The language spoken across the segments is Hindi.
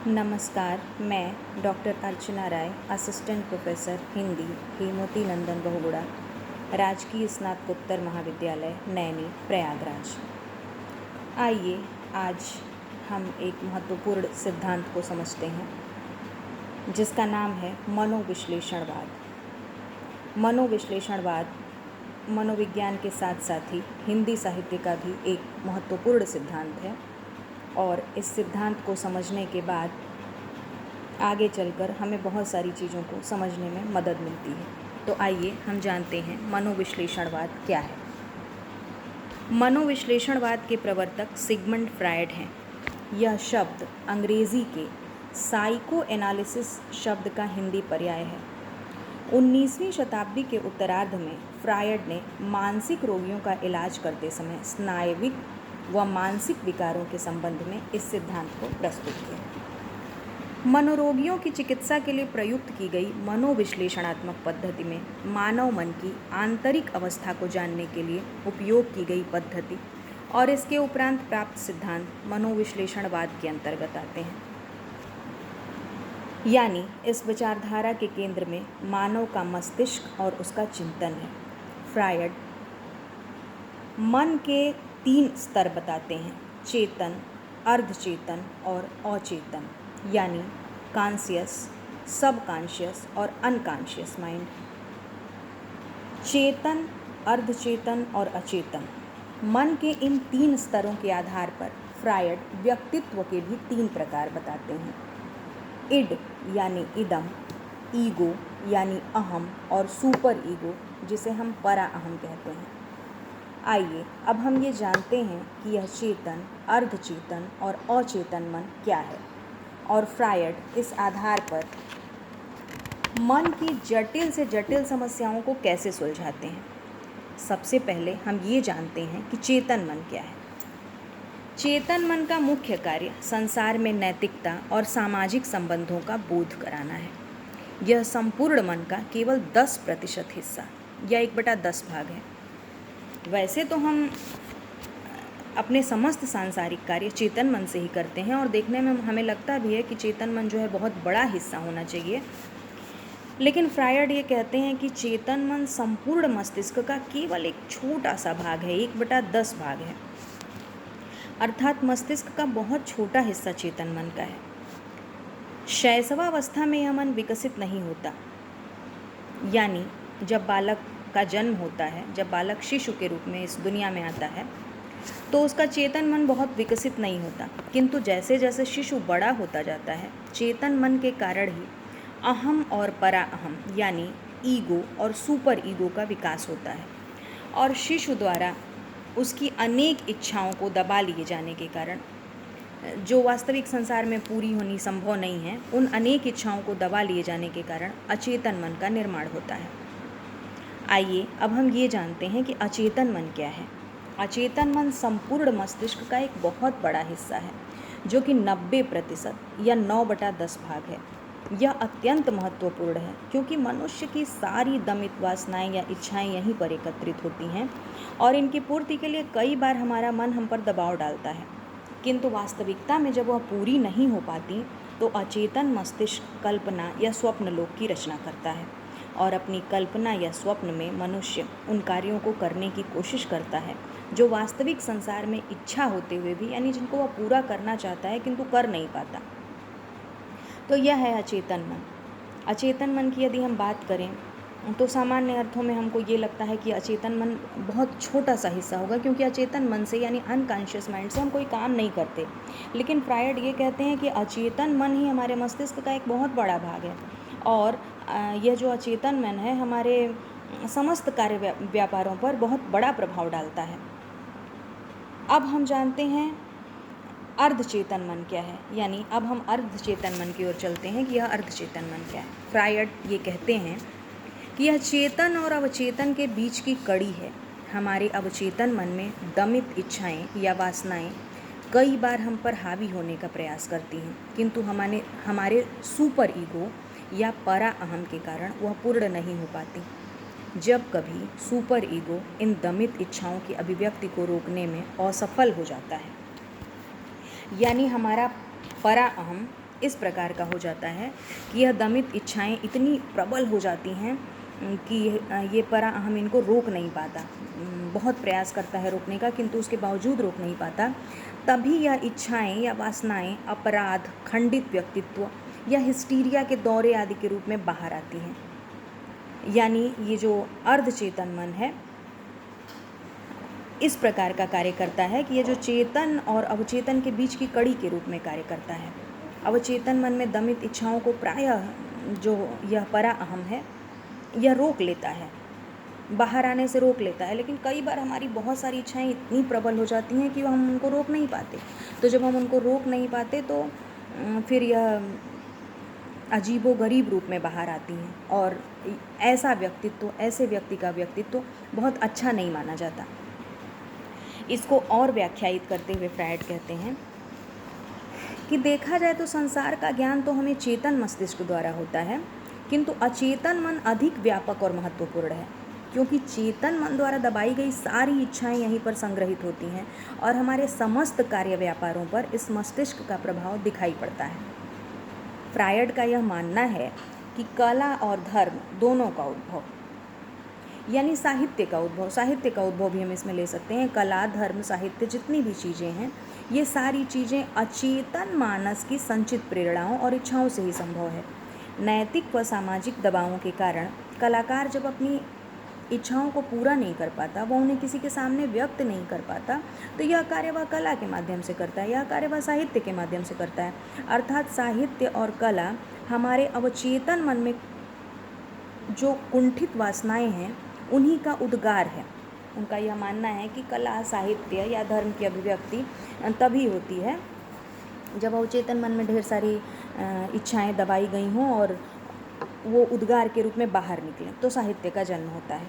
नमस्कार, मैं डॉक्टर अर्चना राय, असिस्टेंट प्रोफेसर हिंदी, हेमवती नंदन बहुगुणा, राजकीय स्नातकोत्तर महाविद्यालय नैनी, प्रयागराज। आइए आज हम एक महत्वपूर्ण सिद्धांत को समझते हैं जिसका नाम है मनोविश्लेषणवाद। मनोविश्लेषणवाद मनोविज्ञान के साथ साथ ही हिंदी साहित्य का भी एक महत्वपूर्ण सिद्धांत है और इस सिद्धांत को समझने के बाद आगे चलकर हमें बहुत सारी चीज़ों को समझने में मदद मिलती है। तो आइए हम जानते हैं मनोविश्लेषणवाद क्या है। मनोविश्लेषणवाद के प्रवर्तक सिगमंड फ्रायड हैं। यह शब्द अंग्रेज़ी के साइको एनालिसिस शब्द का हिंदी पर्याय है। 19वीं शताब्दी के उत्तरार्ध में फ्रायड ने मानसिक रोगियों का इलाज करते समय स्नायविक व मानसिक विकारों के संबंध में इस सिद्धांत को प्रस्तुत किया। मनोरोगियों की चिकित्सा के लिए प्रयुक्त की गई मनोविश्लेषणात्मक पद्धति में मानव मन की आंतरिक अवस्था को जानने के लिए उपयोग की गई पद्धति और इसके उपरांत प्राप्त सिद्धांत मनोविश्लेषणवाद के अंतर्गत आते हैं। यानी इस विचारधारा के केंद्र में मानव का मस्तिष्क और उसका चिंतन है। फ्रायड मन के 3 स्तर बताते हैं: चेतन, अर्धचेतन और अचेतन, यानी कॉन्शियस, सबकॉन्शियस और अनकॉन्शियस माइंड। चेतन, अर्धचेतन और अचेतन मन के इन 3 स्तरों के आधार पर फ्रायड व्यक्तित्व के भी 3 प्रकार बताते हैं: इड यानी इदम, ईगो यानी अहम और सुपर ईगो जिसे हम परा अहम कहते हैं। आइए अब हम ये जानते हैं कि यह चेतन, अर्धचेतन और अचेतन मन क्या है और फ्रायड इस आधार पर मन की जटिल से जटिल समस्याओं को कैसे सुलझाते हैं। सबसे पहले हम ये जानते हैं कि चेतन मन क्या है। चेतन मन का मुख्य कार्य संसार में नैतिकता और सामाजिक संबंधों का बोध कराना है। यह संपूर्ण मन का केवल 10% हिस्सा या 1/10 भाग है। वैसे तो हम अपने समस्त सांसारिक कार्य चेतन मन से ही करते हैं और देखने में हमें लगता भी है कि चेतन मन जो है बहुत बड़ा हिस्सा होना चाहिए, लेकिन फ्रायड ये कहते हैं कि चेतन मन संपूर्ण मस्तिष्क का केवल एक छोटा सा भाग है, 1/10 भाग है। अर्थात मस्तिष्क का बहुत छोटा हिस्सा चेतन मन का है। शैशवावस्था में यह मन विकसित नहीं होता, यानी जब बालक का जन्म होता है, जब बालक शिशु के रूप में इस दुनिया में आता है तो उसका चेतन मन बहुत विकसित नहीं होता, किंतु जैसे जैसे शिशु बड़ा होता जाता है चेतन मन के कारण ही अहम और परा अहम यानी ईगो और सुपर ईगो का विकास होता है और शिशु द्वारा उसकी अनेक इच्छाओं को दबा लिए जाने के कारण, जो वास्तविक संसार में पूरी होनी संभव नहीं है, उन अनेक इच्छाओं को दबा लिए जाने के कारण अचेतन मन का निर्माण होता है। आइए अब हम ये जानते हैं कि अचेतन मन क्या है। अचेतन मन संपूर्ण मस्तिष्क का एक बहुत बड़ा हिस्सा है जो कि 90% या 9/10 भाग है। यह अत्यंत महत्वपूर्ण है क्योंकि मनुष्य की सारी दमित वासनाएं या इच्छाएं यहीं पर एकत्रित होती हैं और इनकी पूर्ति के लिए कई बार हमारा मन हम पर दबाव डालता है, किंतु वास्तविकता में जब वह पूरी नहीं हो पाती तो अचेतन मस्तिष्क कल्पना या स्वप्न लोक की रचना करता है और अपनी कल्पना या स्वप्न में मनुष्य उन कार्यों को करने की कोशिश करता है जो वास्तविक संसार में इच्छा होते हुए भी, यानी जिनको वह पूरा करना चाहता है किंतु कर नहीं पाता। तो यह है अचेतन मन। अचेतन मन की यदि हम बात करें तो सामान्य अर्थों में हमको ये लगता है कि अचेतन मन बहुत छोटा सा हिस्सा होगा क्योंकि अचेतन मन से यानी अनकॉन्शियस माइंड से हम कोई काम नहीं करते, लेकिन फ्रायड ये कहते हैं कि अचेतन मन ही हमारे मस्तिष्क का एक बहुत बड़ा भाग है और यह जो अचेतन मन है हमारे समस्त कार्य व्यापारों पर बहुत बड़ा प्रभाव डालता है। अब हम जानते हैं अर्धचेतन मन क्या है, यानी अब हम अर्धचेतन मन की ओर चलते हैं कि यह अर्धचेतन मन क्या है। फ्रायड ये कहते हैं कि यह चेतन और अवचेतन के बीच की कड़ी है। हमारे अवचेतन मन में दमित इच्छाएं या वासनाएं कई बार हम पर हावी होने का प्रयास करती हैं, किंतु हमारे सुपर ईगो या परा अहम के कारण वह पूर्ण नहीं हो पाती। जब कभी सुपर ईगो इन दमित इच्छाओं की अभिव्यक्ति को रोकने में असफल हो जाता है, यानी हमारा परा अहम इस प्रकार का हो जाता है कि यह दमित इच्छाएं इतनी प्रबल हो जाती हैं कि ये परा अहम इनको रोक नहीं पाता। बहुत प्रयास करता है रोकने का, किंतु उसके बावजूद रोक नहीं पाता। तभी यह इच्छाएं या वासनाएं अपराध, खंडित व्यक्तित्व या हिस्टीरिया के दौरे आदि के रूप में बाहर आती हैं। यानी ये जो अर्धचेतन मन है इस प्रकार का कार्य करता है कि ये जो चेतन और अवचेतन के बीच की कड़ी के रूप में कार्य करता है। अवचेतन मन में दमित इच्छाओं को प्रायः जो यह परा अहम है यह रोक लेता है, बाहर आने से रोक लेता है। लेकिन कई बार हमारी बहुत सारी इच्छाएं इतनी प्रबल हो जाती हैं कि हम उनको रोक नहीं पाते। तो जब हम उनको रोक नहीं पाते तो फिर यह अजीबो गरीब रूप में बाहर आती हैं और ऐसा व्यक्तित्व, ऐसे व्यक्ति का व्यक्तित्व बहुत अच्छा नहीं माना जाता। इसको और व्याख्यायित करते हुए फ्रायड कहते हैं कि देखा जाए तो संसार का ज्ञान तो हमें चेतन मस्तिष्क द्वारा होता है, किंतु अचेतन मन अधिक व्यापक और महत्वपूर्ण है, क्योंकि चेतन मन द्वारा दबाई गई सारी इच्छाएं यहीं पर संग्रहित होती हैं और हमारे समस्त कार्य व्यापारों पर इस मस्तिष्क का प्रभाव दिखाई पड़ता है। फ्रायड का यह मानना है कि कला और धर्म दोनों का उद्भव, यानी साहित्य का उद्भव भी हम इसमें ले सकते हैं। कला, धर्म, साहित्य, जितनी भी चीज़ें हैं ये सारी चीज़ें अचेतन मानस की संचित प्रेरणाओं और इच्छाओं से ही संभव है। नैतिक व सामाजिक दबावों के कारण कलाकार जब अपनी इच्छाओं को पूरा नहीं कर पाता, वह उन्हें किसी के सामने व्यक्त नहीं कर पाता, तो यह कार्य वह कला के माध्यम से करता है, यह कार्य वह साहित्य के माध्यम से करता है। अर्थात साहित्य और कला हमारे अवचेतन मन में जो कुंठित वासनाएं हैं उन्हीं का उद्गार है। उनका यह मानना है कि कला, साहित्य या धर्म की अभिव्यक्ति तभी होती है जब अवचेतन मन में ढेर सारी इच्छाएं दबाई गई हों और वो उद्गार के रूप में बाहर निकले, तो साहित्य का जन्म होता है।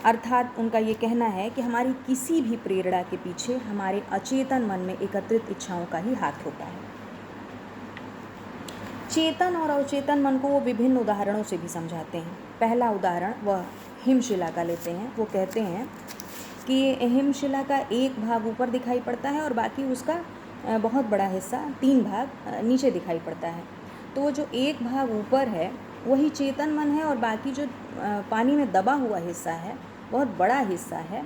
अर्थात उनका ये कहना है कि हमारी किसी भी प्रेरणा के पीछे हमारे अचेतन मन में एकत्रित इच्छाओं का ही हाथ होता है। चेतन और अवचेतन मन को वो विभिन्न उदाहरणों से भी समझाते हैं। पहला उदाहरण वह हिमशिला का लेते हैं। वो कहते हैं कि हिमशिला का एक भाग ऊपर दिखाई पड़ता है और बाकी उसका बहुत बड़ा हिस्सा, 3 भाग नीचे दिखाई पड़ता है। तो वो जो एक भाग ऊपर है वही चेतन मन है और बाकी जो पानी में दबा हुआ हिस्सा है, बहुत बड़ा हिस्सा है,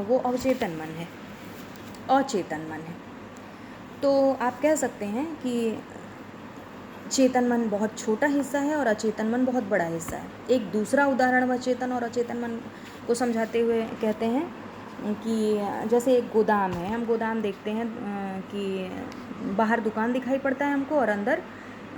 वो अवचेतन मन है, अचेतन मन है। तो आप कह सकते हैं कि चेतन मन बहुत छोटा हिस्सा है और अचेतन मन बहुत बड़ा हिस्सा है। एक दूसरा उदाहरण वह चेतन और अचेतन मन को समझाते हुए कहते हैं कि जैसे एक गोदाम है, हम गोदाम देखते हैं कि बाहर दुकान दिखाई पड़ता है हमको और अंदर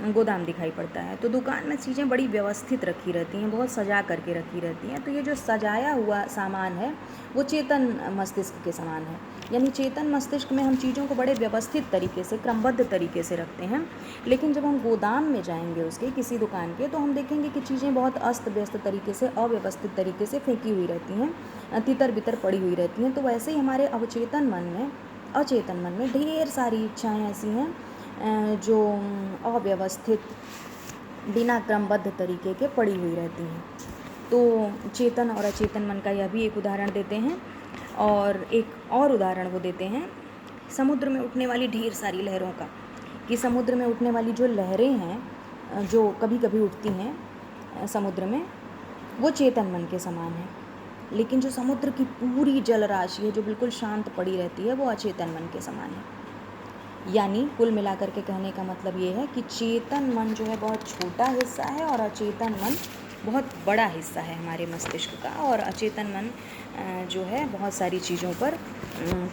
गोदाम दिखाई पड़ता है। तो दुकान में चीज़ें बड़ी व्यवस्थित रखी रहती हैं, बहुत सजा करके रखी रहती हैं। तो ये जो सजाया हुआ सामान है वो चेतन मस्तिष्क के समान है। यानी चेतन मस्तिष्क में हम चीज़ों को बड़े व्यवस्थित तरीके से, क्रमबद्ध तरीके से रखते हैं। लेकिन जब हम गोदाम में जाएंगे उसके, किसी दुकान के, तो हम देखेंगे कि चीज़ें बहुत अस्त व्यस्त तरीके से, अव्यवस्थित तरीके से फेंकी हुई रहती हैं, तितर बितर पड़ी हुई रहती हैं। तो वैसे ही हमारे अवचेतन मन में, अचेतन मन में ढेर सारी इच्छाएँ ऐसी हैं जो अव्यवस्थित, बिना क्रमबद्ध तरीके के पड़ी हुई रहती हैं। तो चेतन और अचेतन मन का यह भी एक उदाहरण देते हैं। और एक और उदाहरण वो देते हैं समुद्र में उठने वाली ढेर सारी लहरों का, कि समुद्र में उठने वाली जो लहरें हैं जो कभी कभी उठती हैं समुद्र में, वो चेतन मन के समान है। लेकिन जो समुद्र की पूरी जलराशि है जो बिल्कुल शांत पड़ी रहती है, वो अचेतन मन के समान है। यानी कुल मिलाकर के कहने का मतलब ये है कि चेतन मन जो है बहुत छोटा हिस्सा है और अचेतन मन बहुत बड़ा हिस्सा है हमारे मस्तिष्क का। और अचेतन मन जो है बहुत सारी चीज़ों पर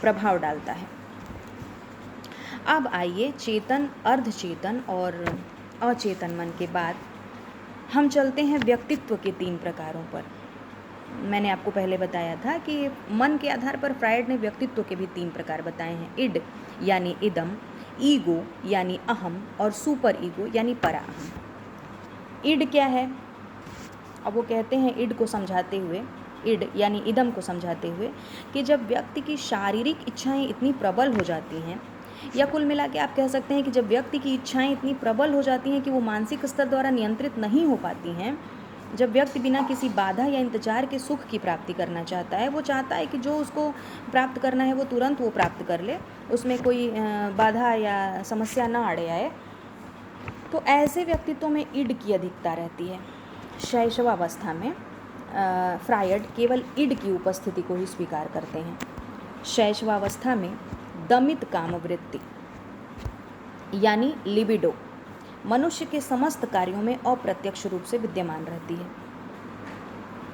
प्रभाव डालता है। अब आइए चेतन, अर्धचेतन और अचेतन मन के बाद हम चलते हैं व्यक्तित्व के 3 प्रकारों पर। मैंने आपको पहले बताया था कि मन के आधार पर फ्रायड ने व्यक्तित्व के भी 3 प्रकार बताए हैं। इड यानी इदम, ईगो यानी अहम और सुपर ईगो यानी परा अहम। इड क्या है? अब वो कहते हैं इड को समझाते हुए, इड यानी इदम को समझाते हुए, कि जब व्यक्ति की शारीरिक इच्छाएं इतनी प्रबल हो जाती हैं, या कुल मिला के आप कह सकते हैं कि जब व्यक्ति की इच्छाएं इतनी प्रबल हो जाती हैं कि वो मानसिक स्तर द्वारा नियंत्रित नहीं हो पाती हैं, जब व्यक्ति बिना किसी बाधा या इंतजार के सुख की प्राप्ति करना चाहता है, वो चाहता है कि जो उसको प्राप्त करना है वो तुरंत वो प्राप्त कर ले, उसमें कोई बाधा या समस्या ना आड़े आए, तो ऐसे व्यक्तित्व में ईड की अधिकता रहती है। शैशवावस्था में फ्रायड केवल ईड की उपस्थिति को ही स्वीकार करते हैं। शैशवावस्था में दमित कामवृत्ति यानी लिबिडो मनुष्य के समस्त कार्यों में अप्रत्यक्ष रूप से विद्यमान रहती है,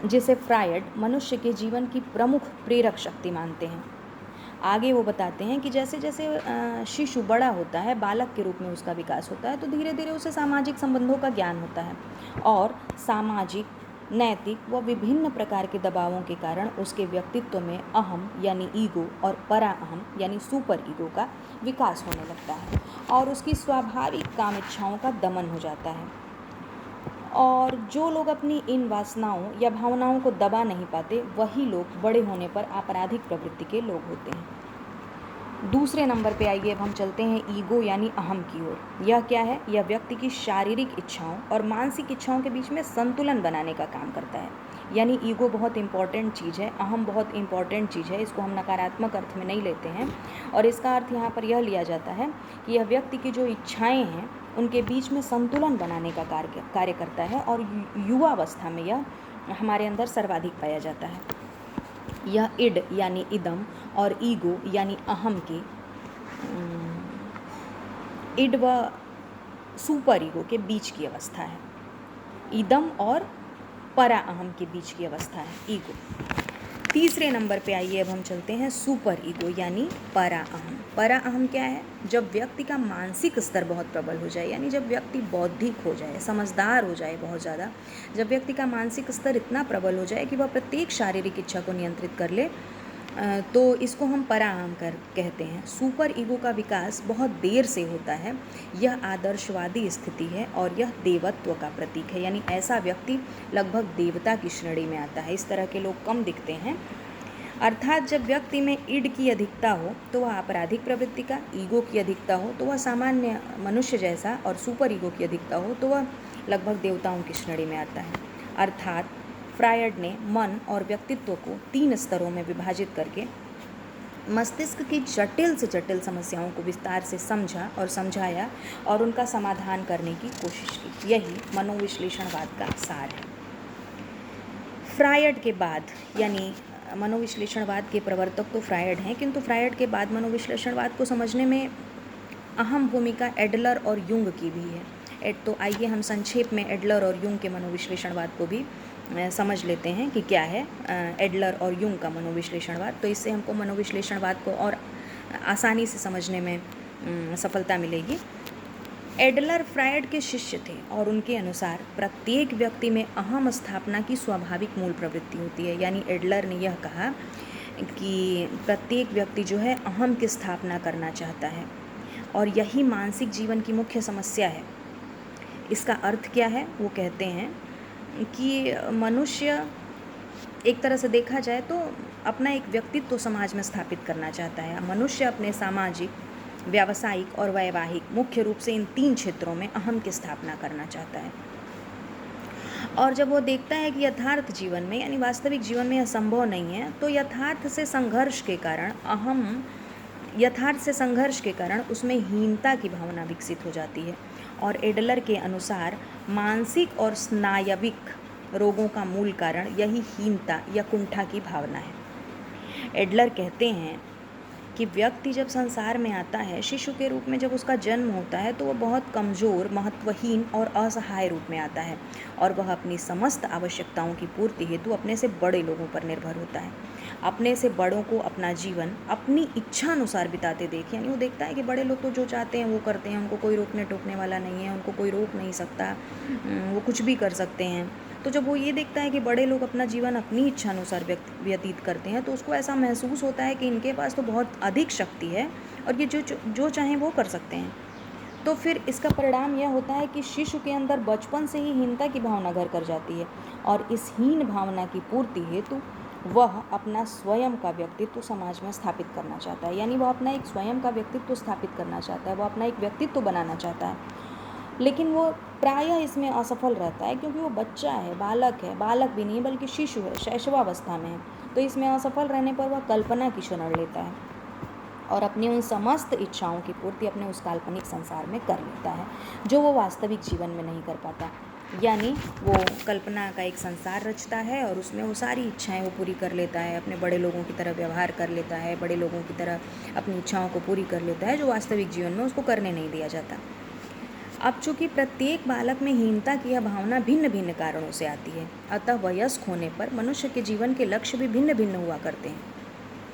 जिसे फ्रायड मनुष्य के जीवन की प्रमुख प्रेरक शक्ति मानते हैं। आगे वो बताते हैं कि जैसे जैसे शिशु बड़ा होता है, बालक के रूप में उसका विकास होता है, तो धीरे धीरे उसे सामाजिक संबंधों का ज्ञान होता है और सामाजिक, नैतिक व विभिन्न प्रकार के दबावों के कारण उसके व्यक्तित्व में अहम यानी ईगो और परा अहम यानी सुपर ईगो का विकास होने लगता है और उसकी स्वाभाविक काम इच्छाओं का दमन हो जाता है। और जो लोग अपनी इन वासनाओं या भावनाओं को दबा नहीं पाते, वही लोग बड़े होने पर आपराधिक प्रवृत्ति के लोग होते हैं। दूसरे नंबर पे आइए, अब हम चलते हैं ईगो यानी अहम की ओर। यह क्या है? यह व्यक्ति की शारीरिक इच्छाओं और मानसिक इच्छाओं के बीच में संतुलन बनाने का काम करता है। यानी ईगो बहुत इंपॉर्टेंट चीज़ है, अहम बहुत इंपॉर्टेंट चीज़ है। इसको हम नकारात्मक अर्थ में नहीं लेते हैं और इसका अर्थ यहाँ पर यह लिया जाता है कि यह व्यक्ति की जो इच्छाएँ हैं उनके बीच में संतुलन बनाने का कार्य करता है और युवावस्था में यह हमारे अंदर सर्वाधिक पाया जाता है। यह इड यानी इदम और ईगो यानी अहम के इड व सुपर ईगो के बीच की अवस्था है। इदम और परा अहम के बीच की अवस्था है ईगो। तीसरे नंबर पे आइए, अब हम चलते हैं सुपर ईगो यानी परा अहम। परा अहम क्या है? जब व्यक्ति का मानसिक स्तर बहुत प्रबल हो जाए, यानी जब व्यक्ति बौद्धिक हो जाए, समझदार हो जाए बहुत ज़्यादा, जब व्यक्ति का मानसिक स्तर इतना प्रबल हो जाए कि वह प्रत्येक शारीरिक इच्छा को नियंत्रित कर ले, तो इसको हम परा अहम कहते हैं। सुपर ईगो का विकास बहुत देर से होता है। यह आदर्शवादी स्थिति है और यह देवत्व का प्रतीक है, यानी ऐसा व्यक्ति लगभग देवता की श्रेणी में आता है। इस तरह के लोग कम दिखते हैं। अर्थात जब व्यक्ति में ईड की अधिकता हो तो वह आपराधिक प्रवृत्ति का, ईगो की अधिकता हो तो वह सामान्य मनुष्य जैसा, और सुपर ईगो की अधिकता हो तो वह लगभग देवताओं की श्रेणी में आता है। अर्थात फ्रायड ने मन और व्यक्तित्व को 3 स्तरों में विभाजित करके मस्तिष्क की जटिल से जटिल समस्याओं को विस्तार से समझा और समझाया और उनका समाधान करने की कोशिश की। यही मनोविश्लेषणवाद का सार है। फ्रायड के बाद, यानी मनोविश्लेषणवाद के प्रवर्तक तो फ्रायड हैं, किंतु फ्रायड के बाद मनोविश्लेषणवाद को समझने में अहम भूमिका एडलर और युंग की भी है। तो आइए हम संक्षेप में एडलर और युंग के मनोविश्लेषणवाद को भी समझ लेते हैं कि क्या है एडलर और युंग का मनोविश्लेषणवाद। तो इससे हमको मनोविश्लेषणवाद को और आसानी से समझने में सफलता मिलेगी। एडलर फ्रायड के शिष्य थे और उनके अनुसार प्रत्येक व्यक्ति में अहम स्थापना की स्वाभाविक मूल प्रवृत्ति होती है। यानी एडलर ने यह कहा कि प्रत्येक व्यक्ति जो है अहम की स्थापना करना चाहता है और यही मानसिक जीवन की मुख्य समस्या है। इसका अर्थ क्या है? वो कहते हैं कि मनुष्य एक तरह से देखा जाए तो अपना एक व्यक्तित्व समाज में स्थापित करना चाहता है। मनुष्य अपने सामाजिक, व्यावसायिक और वैवाहिक, मुख्य रूप से इन 3 क्षेत्रों में अहम की स्थापना करना चाहता है। और जब वो देखता है कि यथार्थ जीवन में, यानी वास्तविक जीवन में यह संभव नहीं है, तो यथार्थ से संघर्ष के कारण उसमें हीनता की भावना विकसित हो जाती है। और एडलर के अनुसार मानसिक और स्नायविक रोगों का मूल कारण यही हीनता या कुंठा की भावना है। एडलर कहते हैं कि व्यक्ति जब संसार में आता है, शिशु के रूप में जब उसका जन्म होता है, तो वह बहुत कमज़ोर, महत्वहीन और असहाय रूप में आता है और वह अपनी समस्त आवश्यकताओं की पूर्ति हेतु अपने से बड़े लोगों पर निर्भर होता है। अपने से बड़ों को अपना जीवन अपनी इच्छा अनुसार बिताते देख, यानी वो देखता है कि बड़े लोग तो जो चाहते हैं वो करते हैं, उनको कोई रोकने टोकने वाला नहीं है, उनको कोई रोक नहीं सकता, वो कुछ भी कर सकते हैं। तो जब वो ये देखता है कि बड़े लोग अपना जीवन अपनी इच्छा अनुसार व्यतीत करते हैं, तो उसको ऐसा महसूस होता है कि इनके पास तो बहुत अधिक शक्ति है और ये जो चाहें वो कर सकते हैं। तो फिर इसका परिणाम यह होता है कि शिशु के अंदर बचपन से ही हीनता की भावना घर कर जाती है और इस हीन भावना की पूर्ति हेतु वह अपना स्वयं का व्यक्तित्व समाज में स्थापित करना चाहता है। यानी वह अपना एक स्वयं का व्यक्तित्व स्थापित करना चाहता है, वह अपना एक व्यक्तित्व बनाना चाहता है। लेकिन वो प्रायः इसमें असफल रहता है, क्योंकि वो बच्चा है, बालक भी नहीं बल्कि शिशु है, शैशवावस्था में है। तो इसमें असफल रहने पर वह कल्पना की शरण लेता है और अपनी उन समस्त इच्छाओं की पूर्ति अपने उस काल्पनिक संसार में कर लेता है, जो वो वास्तविक जीवन में नहीं कर पाता। यानी वो कल्पना का एक संसार रचता है और उसमें वो सारी इच्छाएं वो पूरी कर लेता है, अपने बड़े लोगों की तरह व्यवहार कर लेता है, बड़े लोगों की तरह अपनी इच्छाओं को पूरी कर लेता है, जो वास्तविक जीवन में उसको करने नहीं दिया जाता। अब चूँकि प्रत्येक बालक में हीनता की यह भावना भिन्न भिन्न कारणों से आती है, अतः वयस्क होने पर मनुष्य के जीवन के लक्ष्य भी भिन्न भिन्न हुआ करते हैं।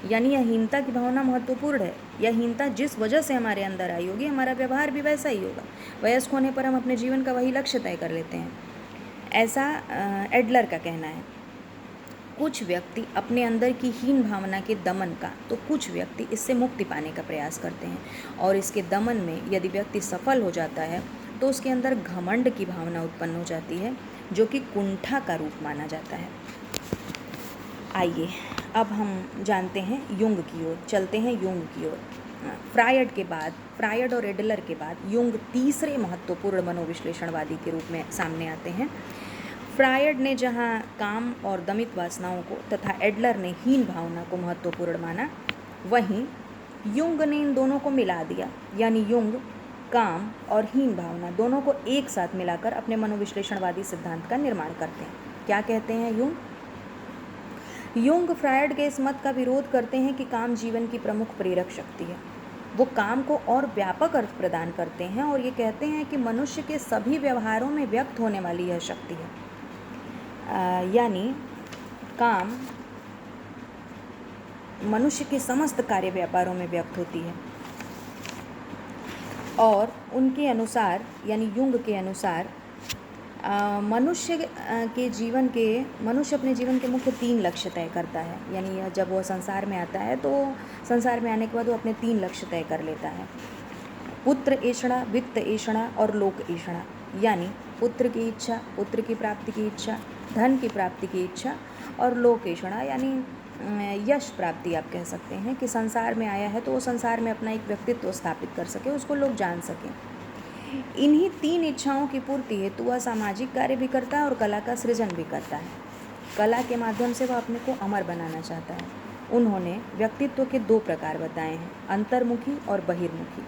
यानी यह हीनता की भावना महत्वपूर्ण है। यह हीनता जिस वजह से हमारे अंदर आई होगी, हमारा व्यवहार भी वैसा ही होगा। वयस्क होने पर हम अपने जीवन का वही लक्ष्य तय कर लेते हैं, ऐसा एडलर का कहना है। कुछ व्यक्ति अपने अंदर की हीन भावना के दमन का, तो कुछ व्यक्ति इससे मुक्ति पाने का प्रयास करते हैं, और इसके दमन में यदि व्यक्ति सफल हो जाता है तो उसके अंदर घमंड की भावना उत्पन्न हो जाती है, जो कि कुंठा का रूप माना जाता है। आइए अब हम जानते हैं युंग की ओर, चलते हैं युंग की ओर। फ्रायड और एडलर के बाद युंग तीसरे महत्वपूर्ण मनोविश्लेषणवादी के रूप में सामने आते हैं। फ्रायड ने जहाँ काम और दमित वासनाओं को तथा एडलर ने हीन भावना को महत्वपूर्ण माना, वहीं युंग ने इन दोनों को मिला दिया। यानी युंग काम और हीन भावना दोनों को एक साथ मिलाकर अपने मनोविश्लेषणवादी सिद्धांत का निर्माण करते हैं। क्या कहते हैं युंग फ्रायड के इस मत का विरोध करते हैं कि काम जीवन की प्रमुख प्रेरक शक्ति है। वो काम को और व्यापक अर्थ प्रदान करते हैं और ये कहते हैं कि मनुष्य के सभी व्यवहारों में व्यक्त होने वाली यह शक्ति है। यानी काम मनुष्य के समस्त कार्य व्यापारों में व्यक्त होती है, और उनके अनुसार, यानी युंग के अनुसार, मनुष्य अपने जीवन के मुख्य 3 लक्ष्य तय करता है। यानी जब वो संसार में आता है तो संसार में आने के बाद वो अपने 3 लक्ष्य तय कर लेता है: पुत्र ऐषणा, वित्त ऐषणा और लोक ऐषणा। यानी पुत्र की इच्छा, पुत्र की प्राप्ति की इच्छा, धन की प्राप्ति की इच्छा, और लोक ऐषणा यानी यश प्राप्ति। आप कह सकते हैं कि संसार में आया है तो वो संसार में अपना एक व्यक्तित्व स्थापित कर सके, उसको लोग जान सकें। इन्हीं 3 इच्छाओं की पूर्ति हेतु वह सामाजिक कार्य भी करता है और कला का सृजन भी करता है। कला के माध्यम से वह अपने को अमर बनाना चाहता है। उन्होंने व्यक्तित्व के 2 प्रकार बताए हैं: अंतर्मुखी और बहिर्मुखी।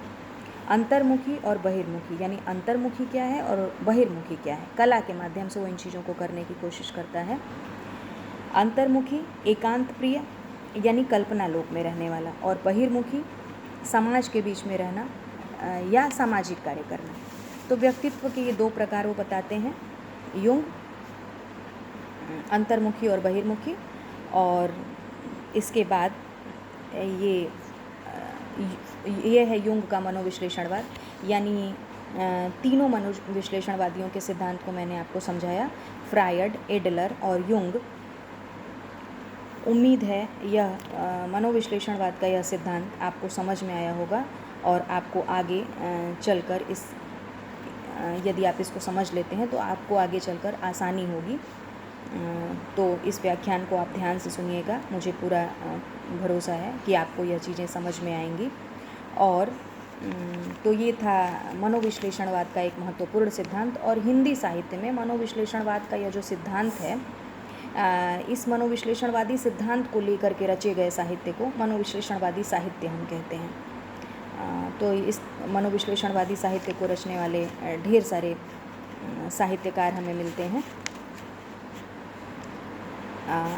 अंतर्मुखी और बहिर्मुखी, यानी अंतर्मुखी क्या है और बहिर्मुखी क्या है। कला के माध्यम से वो इन चीज़ों को करने की कोशिश करता है। अंतर्मुखी एकांत प्रिय, यानी कल्पना लोक में रहने वाला, और बहिर्मुखी समाज के बीच में रहना या सामाजिक कार्य करना। तो व्यक्तित्व के ये 2 प्रकार वो बताते हैं युंग, अंतर्मुखी और बहिर्मुखी। और इसके बाद ये है युंग का मनोविश्लेषणवाद। यानी तीनों मनोविश्लेषणवादियों के सिद्धांत को मैंने आपको समझाया, फ्रायड, एडलर और युंग। उम्मीद है यह मनोविश्लेषणवाद का यह सिद्धांत आपको समझ में आया होगा, और आपको आगे चलकर यदि आप इसको समझ लेते हैं तो आपको आगे चलकर आसानी होगी। तो इस व्याख्यान को आप ध्यान से सुनिएगा। मुझे पूरा भरोसा है कि आपको यह चीज़ें समझ में आएंगी। और तो ये था मनोविश्लेषणवाद का एक महत्वपूर्ण सिद्धांत। और हिंदी साहित्य में मनोविश्लेषणवाद का यह जो सिद्धांत है, इस मनोविश्लेषणवादी सिद्धांत को लेकर के रचे गए साहित्य को मनोविश्लेषणवादी साहित्य हम कहते हैं। तो इस मनोविश्लेषणवादी साहित्य को रचने वाले ढेर सारे साहित्यकार हमें मिलते हैं।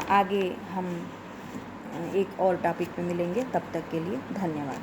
आगे हम एक और टॉपिक पे मिलेंगे। तब तक के लिए धन्यवाद।